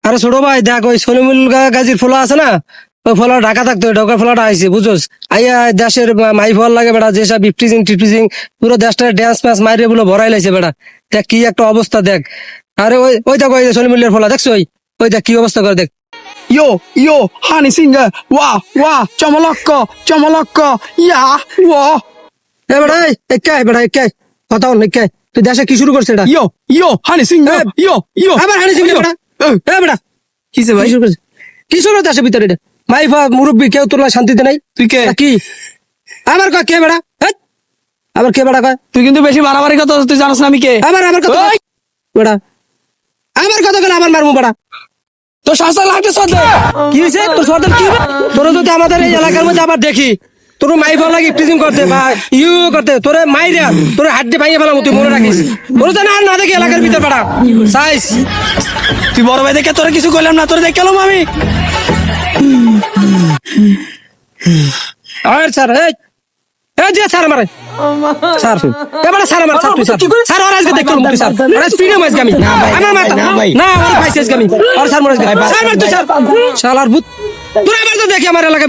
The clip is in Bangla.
আরে ছোট ভাই দেখ ওই সলিমুল গাজীর ফোলা আছে না, ওই ফলা ঢাকা থাকতো, ঢাকা ফলাটা আইছে বুঝছস। আইয়া দেশের মাই ফল লাগে বেড়া, যেসব ইফটিজিং টিফটিজিং পুরো দেশটা ড্যান্স ম্যাচ মাইরে বলে ভরাই লাইছে বেড়া। দেখ কি একটা অবস্থা দেখ। আরে ওই ওই দেখ ওই সলিমুলের ফলা দেখছো, ওই দেখ কি অবস্থা করে দেখ। Yo, Honey Singer, wow, চমলক্ক, ইয়া, এ বেড়া একাই বেড়া একাই কথা হন একাই, তুই দেশে কি শুরু করছে এটা? Honey Singer, আবার হানি সিং বেড়া, এ বেড়া কিসে ভাই? কি শুরু করছে? কি শুরু হচ্ছে দেশের ভিতরে এটা? মাইফা মুরব্বী কেউ তোর শান্তিতে নাই। তুই কে? কি আমার কয় কে বেড়া? হেৎ, আবার কে বেড়া কয়? তুই কিন্তু বেশি বাড়াবাড়ি কথা, তুই জানাস না আমি কে? আমার কথা ওই! বেড়া, আমার কথা গেলে আমার মারমু বেড়া। তোর শাসা লাগতে সাথে কি হয়েছে তোর সর্দার? কি হবে তোর? যদি আমাদের এই এলাকার মধ্যে আবার দেখি তোর মাইফা লাগে প্রিজিং করতে বা করতে, তোরে মাইরা তোর হাড্ডি ভাঙিয়ে ফেলাম, তুই মনে রাখিস। তোর যেন আর না দেখি এলাকার ভিতর বেড়া সাইজ। তুই বড় ভাই দেখে তোরে কিছু কইলাম না, তোরে দেখে গেলাম আমি। আর স্যার এই যে স্যার আমারে স্যার এবারে স্যার আমার স্যার তুই স্যার আর আজকে দেখলাম তুই স্যার আরে স্পিডে মাইজ গামি আমার মাথা না আমার পাইছিস গামি আর স্যার মরে স্যার মার তুই স্যার শালার ভূত তোরা এবার তো দেখি আমার এলাকা